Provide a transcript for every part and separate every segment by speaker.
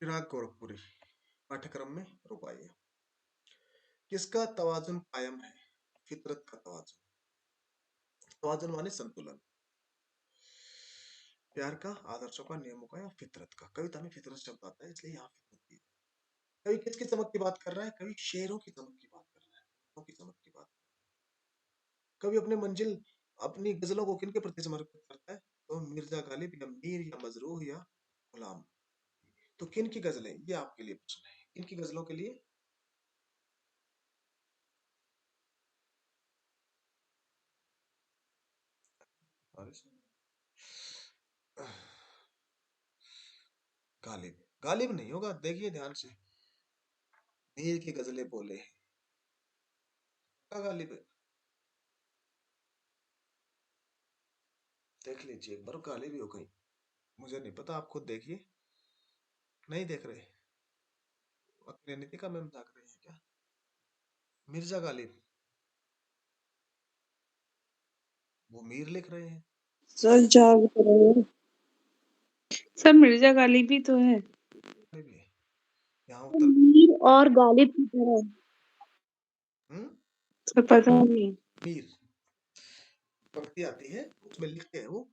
Speaker 1: फिराक गोरखपुरी पाठ्यक्रम में रुपाइया। किसका तवाजुन कायम है? फितरत का तवाजुन। तवाजुन माने संतुलन। प्यार का, आदर्शों का, नियमों का या फितरत का। कविता में फितरत शब्द आता है इसलिए यहाँ फितरत की। कवि किसकी चमक की बात कर रहा है? कवि शेरों की चमक की बात कर रहा है, शेरों की चमक की बात। कवि अपने मंजिल, अपनी गजलों को किनके प्रति समर्पित करता है? तो मिर्जा गालिब या मीर या मजरूह या गुलाम। तो किन की गजलें? ये आपके लिए प्रश्न है, किन की गजलों के लिए? और गालिब, गालिब नहीं होगा, देखिए ध्यान से। मीर की गजलें बोले हैं, का गालिब है? देख लीजिए एक बार, गालिब ही हो गई। मुझे नहीं पता, आप खुद देखिए। नहीं देख रहे? अपनी नीतिका में मजाक रहे हैं क्या? मिर्जा गालिब, वो मीर लिख रहे हैं।
Speaker 2: सर जाग तो रहे हो। सर मिर्जा गालिब भी तो है।
Speaker 1: गालिब है। यहाँ
Speaker 2: तो
Speaker 1: उत्तर।
Speaker 2: मीर और गालिब की तरह।
Speaker 1: हम्म।
Speaker 2: सर पता नहीं।
Speaker 1: मीर पंक्ति आती है, उसमें लिखते हैं वो,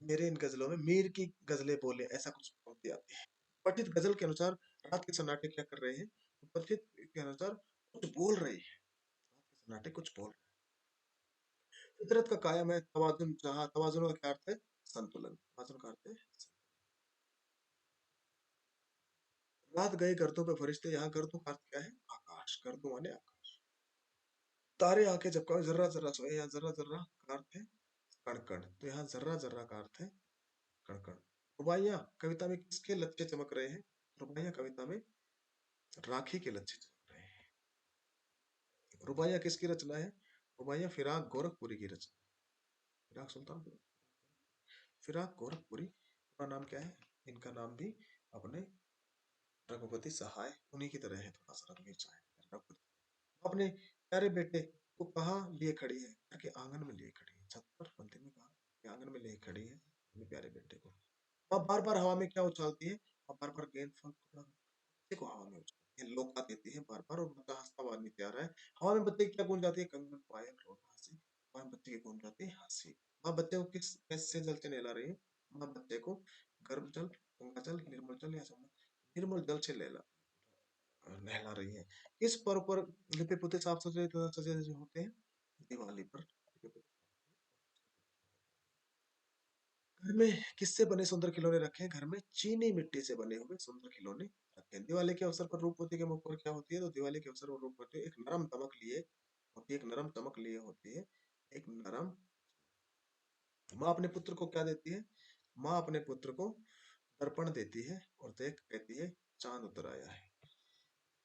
Speaker 1: मेरे इन गजलों में मीर की गजलें बोले, ऐसा कुछ पंक्ति आती है। पठित गजल के अनुसार रात के सन्नाटे क्या कर रहे हैं? पठित के अनुसार कुछ बोल रहे हैं, रात के सन्नाटे कुछ बोल रहे हैं। फितरत का कायम है तवाजुन, जहाँ तवाजुन का क्या अर्थ है? संतुलन। तवाजुन का अर्थ है रात गए गर्दों पे फरिश्ते, यहाँ गर्दों का अर्थ क्या है? आकाश। गर्दों माने आकाश। तारे आके झपकाए, जर्रा जर्रा सोए, यहाँ जर्रा जर्रा का अर्थ है कण कण, तो यहाँ जर्रा जर्रा का अर्थ है कण कण। रुबाइयां कविता में किसके लच्छे चमक रहे हैं? रुबाइयां कविता में राखी के लच्छे चमक रहे हैं। रुबाइयां किसकी रचना है? रुबाइयां फिराक गोरखपुरी की रचना। फिराक सुल्तान, फिराक गोरखपुरी पूरा नाम क्या है? इनका नाम भी अपने रघुपति सहाय उन्हीं की तरह है, थोड़ा सा रणवीर सहाय। रघुपति अपने प्यारे बेटे को कहाँ लिए खड़ी है? घर के आंगन में लिए खड़ी है, छत पर बंधे में कहा के आंगन में लिए खड़ी है अपने प्यारे बेटे को। वह बार बार हवा में क्या उछालती है? वह बार बार गेंद फल टुकड़ा बच्चे को हवा में उछालती है, लोका देती है बार बार, और बच्चा हंसता हुआ नीचे आ रहा है। हवा में बच्चे की क्या गूंज जाती है? कंगन पायल रोना हंसी। वह बच्चे की गूंज जाती है हंसी। वह बच्चे को किस कैसे जल से नहला रही है? वह बच्चे को गर्म जल, गंगा जल, निर्मल जल या निर्मल जल से नहला रही है। किस पर्व पर लिपे पोते साफ सुथरे तथा सजे धजे होते हैं? दिवाली पर। घर में किससे बने सुंदर खिलौने रखे हैं? घर में चीनी मिट्टी से बने हुए सुंदर खिलौने रखे हैं। दिवाली के अवसर पर रूपवती के मुख पर क्या होती है? तो दिवाली के अवसर पर रूपवती एक नरम चमक लिए होती है, एक नरम चमक लिए होती है, एक नरम। माँ अपने पुत्र को क्या देती है? माँ अपने पुत्र को दर्पण देती है और देख कहती है चांद उतर आया है।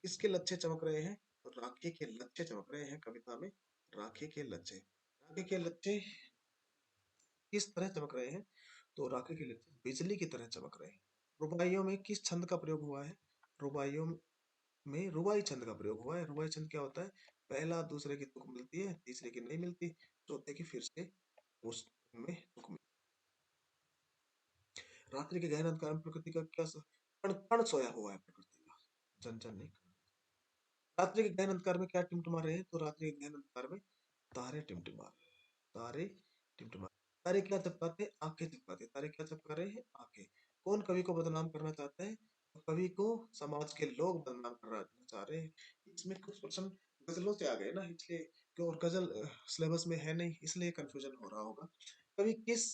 Speaker 1: किसके लच्छे चमक रहे हैं? तो राखी के लच्छे चमक रहे हैं कविता में। राखी के लच्छे, राखी के लच्छे किस तरह चमक रहे हैं? तो राखी के लच्छे बिजली की तरह चमक रहे हैं। रुबाइयों में किस छंद का प्रयोग हुआ है? रुबाइयों में रुबाई छंद का प्रयोग हुआ है। रुबाई छंद क्या होता है? पहला दूसरे की तुक मिलती है, तीसरे की नहीं मिलती, चौथे की फिर से उसमें तुक मिलती। रात्रि के गहन अंधकार में प्रकृति का क्या कण कण सोया हुआ है, प्रकृति का, जन जन नहीं। रात्रि के गहन अंधकार में क्या टिमटिमा रहे हैं? तो रात्रि के गहन अंधकार में तारे टिमटिमा रहे हैं, तारे टिमटिमा। तारे क्या चमकाते हैं? आंखें चमकाते हैं। तारे क्या चमका रहे हैं? आंखें। कौन कवि को बदनाम करना चाहता है? तो कवि को समाज के लोग बदनाम करना चाह रहे हैं। इसमें कुछ प्रश्न गजलों से आ गए ना, इसलिए क्यों, और गजल सिलेबस में है नहीं, इसलिए कंफ्यूजन हो रहा होगा। कवि किस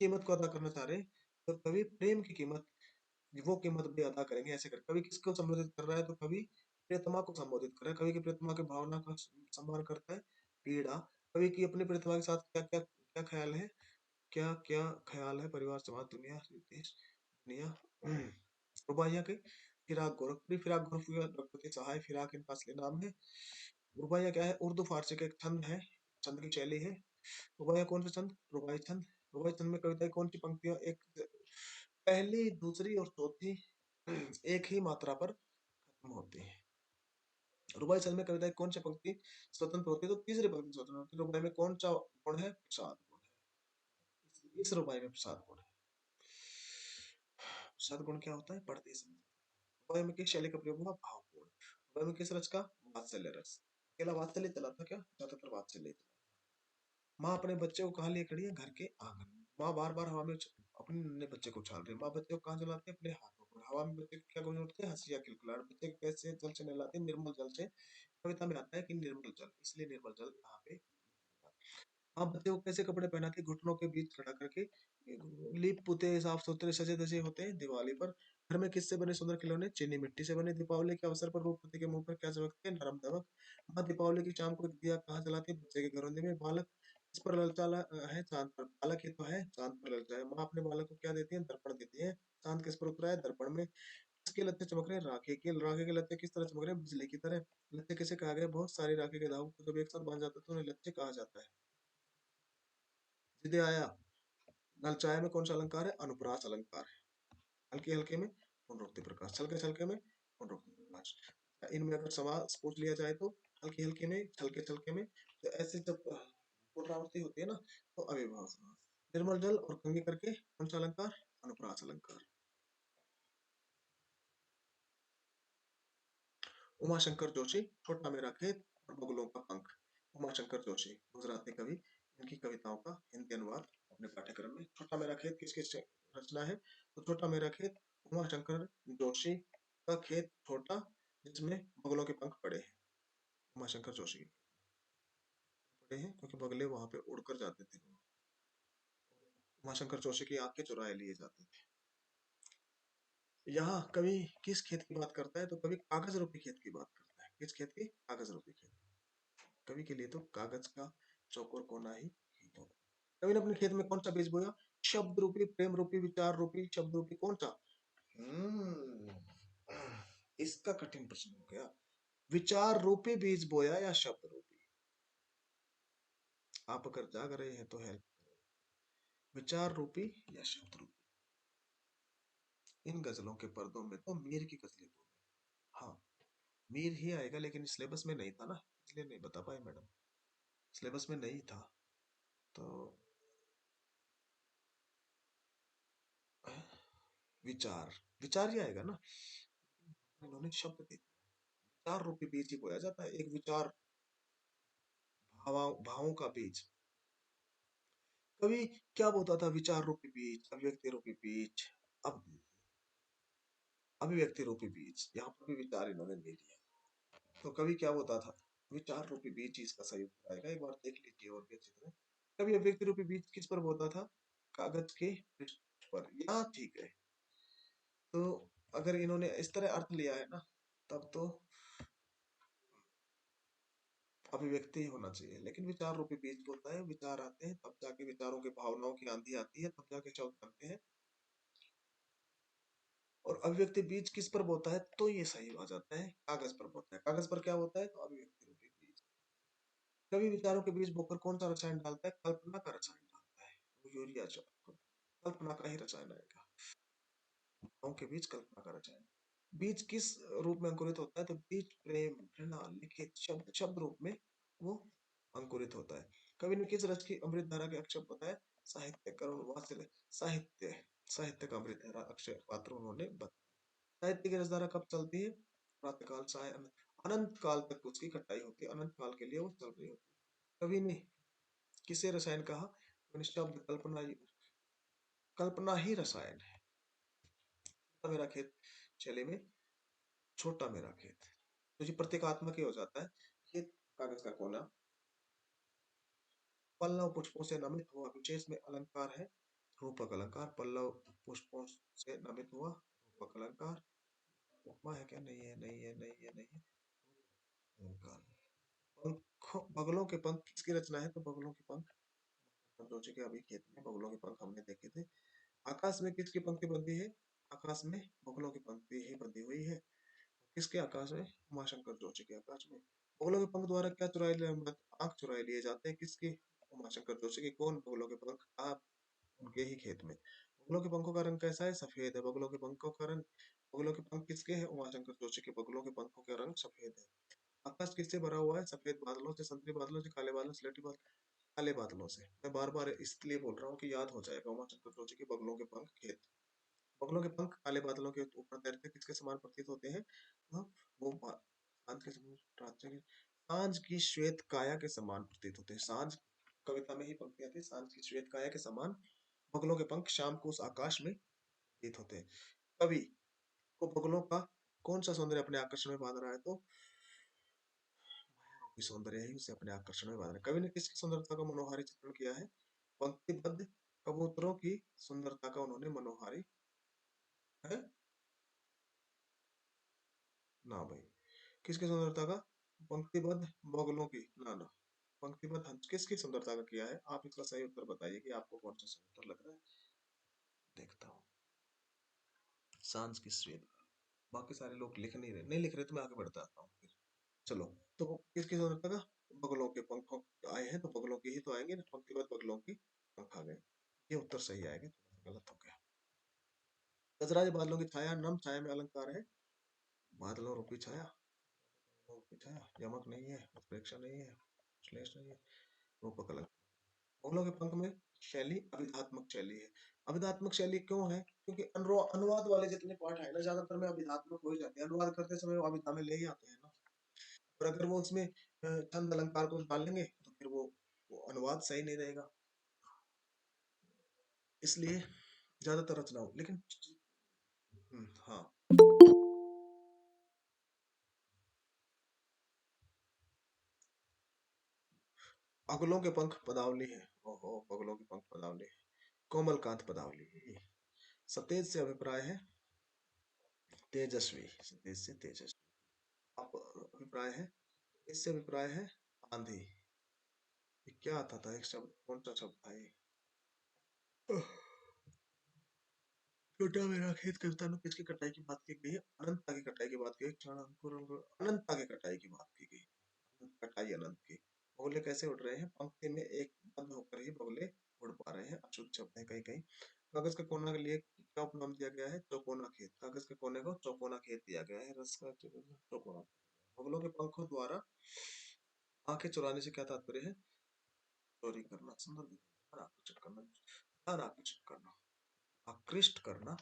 Speaker 1: कीमत को अदा करना चाह रहे हैं? तो कवि प्रेम की कीमत, वो कीमत भी अदा करेंगे ऐसे कर। कवि किसको संबोधित कर रहा है? तो कवि प्रियतमा को संबोधित कर रहा है। कवि की प्रियतमा की भावना का सम्मान करता है पीड़ा। कवि की अपनी प्रियतमा के साथ क्या क्या क्या ख्याल है? क्या क्या ख्याल है? परिवार, समाज, दुनिया, देश, दुनिया। रुबाइयां के फिराक गोरखपुरी, फिराक गोरखपुरी रघुपति सहाय, फिराक इनका असली नाम है। रुबाइयां क्या है? उर्दू फारसी का एक छंद है, छंद की शैली है। रुबाइयां कौन सा छंद? रुबाई छंद। रुबाई छंद में कविता की कौन सी पंक्तियां एक पहली, दूसरी और चौथी एक ही मात्रा पर खत्म होती है? रुबाई छंद में कविता की कौन सी पंक्ति स्वतंत्र होती है? तो तीसरी पंक्ति स्वतंत्र होती है। रुबाई में कौन सा गुण है? प्रसाद गुण है। इस रुबाई में प्रसाद गुण है। सद्गुण क्या होता है? पढ़ते समय। वह में किस शैली का प्रयोग हुआ? भावपूर्ण। वह में किस रस का? वात्सल्य रस। अकेला वात्सल्य चला था क्या? ज्यादातर वात्सल्य चला। माँ अपने बच्चे को कहाँ लिए खड़ी है? घर के आंगन में। माँ बार बार हवा में अपने नन्हे बच्चे को उछाल रही है। माँ बच्चे को कहाँ जलाती है? अपने हाथों पर। हवा में बच्चे को क्या गूंजती है? हंसी या किलकिलाहट। बच्चे को कैसे जल से नहलाती है? निर्मल जल से। कविता में आता है कि निर्मल जल, इसलिए निर्मल जल यहाँ पे। हाँ, बच्चे को कैसे कपड़े पहनाते? घुटनों के बीच खड़ा करके। लीप पुते साफ सुथरे सजे धजे होते हैं दिवाली पर। घर में किससे बने सुंदर खिलौने? चीनी मिट्टी से बने। दीपावली के अवसर पर रूपवती के मुंह पर क्या चमकते हैं? नरम दमक। माँ दीपावली की शाम को दिया कहाँ जलाती है? बच्चे के घरौंदे में। बालक इस पर ललचाला है? चांद पर। बालक ही तो है चांद पर ललचा है। माँ अपने बालक को क्या देती है? दर्पण देती है। चांद किस पर उतरा है? दर्पण में। किसके लत्ते चमक रहे हैं? राखे के लत्ते किस तरह चमक रहे हैं? बिजली की तरह। लत्ते किसे कहा गया? बहुत सारी राखी के धागों को जब एक साथ बांध जाता है तो उन्हें लत्ते कहा जाता है। सीधे आया। नलचाया में कौन सा अलंकार है? अनुप्रास अलंकार है। हल्के हल्के में पुनरुक्ति प्रकाश। छलके छलके में पुनरुक्ति प्रकाश। इनमें अगर सवाल पूछ लिया जाए तो हल्के हल्के में, छलके छलके में, तो ऐसे जब पुनरावृत्ति होती है ना, तो अव्ययभाव समास। निर्मल जल और कंघी करके कौन सा अलंकार? अनुप्रास अलंकार। उमाशंकर जोशी, छोटा मेरा खेत और बगुलों का पंख। उमाशंकर जोशी गुजराती कवि। इनकी कविताओं का हिंदी अनुवाद अपने पाठ्यक्रम में। छोटा मेरा खेत किसकी रचना है? तो छोटा मेरा खेत उमाशंकर जोशी का खेत छोटा, जिसमें बगुलों के पंख पड़े हैं। उमाशंकर जोशी के पड़े हैं क्योंकि बगले वहां पे उड़कर जाते थे। उमाशंकर जोशी की आंख के चुराए लिए जाते थे। यहाँ कवि किस खेत की बात करता है? तो कवि कागज रूपी खेत की बात करता है। किस खेत की? कागज रूपी खेत। कवि के लिए तो कागज का चौकोर कोना ही खेत होगा। कवि ने अपने खेत में कौन सा बीज बोया? शब्द रूपी, प्रेम रूपी, विचार रूपी। शब्द रूपी कौन सा? हम्म इसका कठिन प्रश्न हो गया। विचार रूपी बीज बोया या शब्द रूपी? आप अगर जाग रहे हैं तो हेल्प। विचार रूपी या शब्द रूपी? इन गजलों के पर्दों में तो मीर की गजलें बोल। हाँ, मीर ही आएगा, लेकिन सिलेबस में नहीं था ना, इसलिए नहीं बता पाए मैडम। सिलेबस में नहीं था तो विचार, विचार ही आएगा ना। इन्होंने शब्द दे दिया। विचार रूपी बीज ही बोया जाता है। एक विचार, भावों का बीज। कभी क्या बोलता था? विचार रूपी बीज, अभिव्यक्ति रूपी बीज। अब अभिव्यक्ति रूपी बीज, यहाँ पर भी विचार इन्होंने दे दिया। तो कभी क्या होता था? विचार रूपी बीज इसका सही उत्तर आएगा। एक बार देख लीजिए और भी अच्छी तरह। कभी अभिव्यक्ति रूपी बीज किस पर बोता था? कागज के पृष्ठ पर। यहाँ ठीक है। तो अगर इन्होंने इस तरह अर्थ लिया है ना, तब तो अभिव्यक्ति ही होना चाहिए। लेकिन विचार रूपी बीज बोलता है, विचार आते हैं तब जाके, विचारों की भावनाओं की आंधी आती है तब जाके शब्द बनते हैं। और अभिव्यक्ति बीज किस पर बोता है? तो ये सही आ जाता है, कागज पर बोता है। कागज पर क्या होता है? तो अभिव्यक्ति रूपी बीज। कभी विचारों के बीज बोकर कौन सा रसायन डालता है? कल्पना का रसायन डालता है। वो यूरिया जो कल्पना का ही रसायन आएगा। भावों के बीच कल्पना का रचायन। बीज किस रूप में अंकुरित होता है? तो बीज प्रेम, घृणा, लिखित, शब्द, शब्द रूप में वो अंकुरित होता है। कवि ने किस रस की अमृत धारा के अक्षर बताया? साहित्य, करुण, वात्सल्य। साहित्य, साहित्य का अमृत धारा अक्षर पात्र उन्होंने बताया। साहित्य की रसधारा कब चलती है? प्रातःकाल, साय, अनंत काल तक उसकी खटाई होती है। अनंत काल के लिए वो चल रही होती है। कवि ने किसे रसायन कहा? कवि ने शब्द, कल्पना, कल्पना ही रसायन है। मेरा खेत चले में, छोटा मेरा खेत, तो ये प्रतीकात्मक ही हो जाता है। ये कागज का कोना। पल्लव पुष्पों से नमित हुआ, विशेष में अलंकार है रूपक अलंकार। पल्लव पुष्पों से नमित हुआ, रूपक अलंकार। उपमा है क्या? नहीं है, नहीं है, नहीं है, नहीं है। अलंकार। पंखों, बगलों के पंख किसकी रचना है? तो बगलों के पंख जोशी के। अभी खेत में बगलों के पंख हमने देखे थे। आकाश में किसकी पंक्ति बंधी है? आकाश में बगलों की पंक्ति ही बंधी हुई है। किसके आकाश में? उमाशंकर जोशी के आकाश में। बगुलों के पंख द्वारा क्या चुराए आंख चुराए लिए जाते हैं? किसके? उमाशंकर जोशी के। कौन बगुलों के पंख? आप उनके ही खेत में। बगुलों के पंखों का रंग कैसा है? सफेद है। बगुलों के पंखों का रंग, बगुलों के पंख किसके हैं? उमाशंकर जोशी के। बगुलों के पंखों का रंग सफेद है। आकाश किससे भरा हुआ है? सफेद बादलों से, संतरी बादलों से, काले बादलों से, स्लेटी बादल, काले बादलों से। मैं बार बार इसलिए बोल रहा हूँ कि याद हो जाएगा। उमाशंकर जोशी के बगुलों के पंख खेत। बगुलों के पंख काले बादलों के ऊपर तैरते किसके समान प्रतीत होते हैं? वो सांझ के रात्रि के सांझ की श्वेत काया के समान प्रतीत होते हैं। सांझ कविता में ही पंक्तियां थी, सांझ की श्वेत काया के समान बगुलों के पंख शाम को उस आकाश में प्रतीत होते हैं। कवि को बगुलों का कौन सा सौंदर्य अपने आकर्षण में बांध रहा है? तो सौंदर्य ही उसे अपने आकर्षण में बांध रहा है। कवि ने किसकी सुंदरता का मनोहारी चित्रण किया है? पंक्तिबद्ध कबूतरों की सुंदरता का उन्होंने मनोहारी है ना भाई। किसकी सुंदरता का? पंक्तिबद्ध बगुलों की ना ना, पंक्तिबद्ध हंस किसकी सुंदरता का किया है? आप इसका सही उत्तर बताइए कि आपको कौन सा सही उत्तर लग रहा है। देखता हूँ। सांझ की श्वेत, बाकी सारे लोग लिख नहीं रहे, नहीं लिख रहे तो मैं आगे बढ़ता आता हूँ फिर। चलो, तो किसकी सुंदरता का? बगुलों के पंखों आए हैं तो बगुलों की ही तो आएंगे ना, पंक्तिबद्ध बगुलों की पंख आ गए। ये उत्तर सही आएगा, थोड़ा सा गलत हो गया। गजराज बादलों की छाया नम छाया में अलंकार है। बादलों रूपी छाया, रूपी छाया यमक नहीं है, उत्प्रेक्षा नहीं है, श्लेष नहीं है, रूपक अलंकार। बगुलों के पंख में शैली अभिधात्मक शैली है। अभिधात्मक शैली क्यों है? क्योंकि अनुवाद वाले जितने पाठ है ना, ज्यादातर में अभिधात्मक हो ही जाते हैं, अनुवाद करते समय वो अभिधा में ले ही आते हैं ना। और अगर वो उसमें छंद अलंकार को डालेंगे तो फिर वो अनुवाद सही नहीं रहेगा। इसलिए ज्यादातर रचनाओं, लेकिन हाँ। बगुलों के पंख पदावली है। ओहो, बगुलों के पंख पदावली है। कोमलकांत पदावली। सतेज से अभिप्राय है तेजस्वी, सतेज से तेजस्वी। आप अभिप्राय है, इससे अभिप्राय है आंधी। ये क्या आता था? एक शब्द, कौन सा शब्द था ये? छोटा मेरा खेत कविता में किसकी कटाई की बात की गई है? अनंतता की कटाई की बात की गई। क्षण अंकुर अनंतता की कटाई की बात की गई। कटाई अनंत की। बगुले कैसे उड़ रहे हैं? पंक्ति में एक बंद होकर ही बगुले उड़ पा रहे हैं। अशुद्ध शब्द है कहीं कहीं। कागज के कोना के लिए क्या उपनाम दिया गया है? चौकोना खेत। कागज के कोने को चौकोना खेत दिया गया है। रस का चौकोना। बगुलों के पंखों द्वारा आंखें चुराने से क्या तात्पर्य है? चोरी करना, सुंदर दिखना, आकर्षित करना, ध्यान आकर्षित करना, आकृष्ट करना,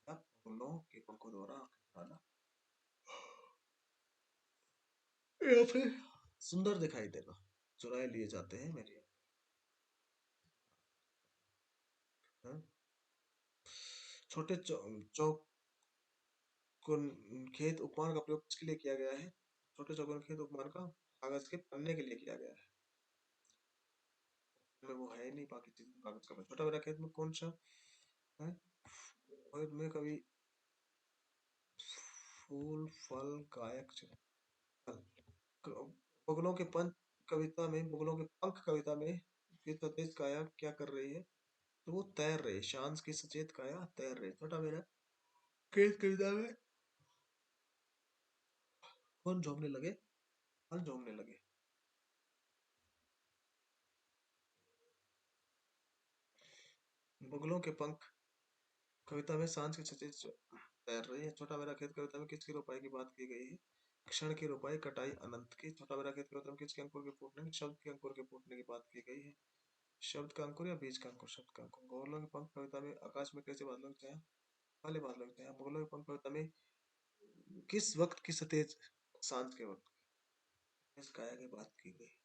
Speaker 1: या फूलों के पंखों द्वारा आंखें चुराना, या फिर सुंदर दिखाई देना। चुराए लिए जाते हैं मेरे। हाँ? छोटे चौक खेत उपमान का प्रयोग किसके लिए किया गया है? छोटे चौकोर खेत उपमान का कागज के पन्ने के लिए किया गया है। में वो है ही नहीं, बाकी चीज कागज का। छोटा बड़ा खेत में कौन सा है? और में कभी फूल फल गायक फल। बगुलों के पंख कविता में, बगुलों के पंख कविता में ये सतेज काया क्या कर रही है? तो वो तैर रही, शांत की सचेत काया तैर रही। छोटा मेरा खेत कविता में कौन झूमने लगे? फल झूमने लगे। बगुलों के पंख कविता में सांझ की सचेत तैर रही है। छोटा मेरा खेत कविता में किसकी रोपाई की बात की गई है? क्षण की रोपाई, कटाई अनंत की। छोटा मेरा खेत कविता में किसके अंकुर के फूटने, शब्द के अंकुर के फूटने की बात की गई है? शब्द का अंकुर या बीज का अंकुर? शब्द का अंकुर। बगुलों के पंख कविता में आकाश में कैसे बादलों की छाया? काले बादलों की छाया। बगुलों के पंख कविता में किस वक्त की सतेज? सांझ के वक्त। इस काया की बात की गई।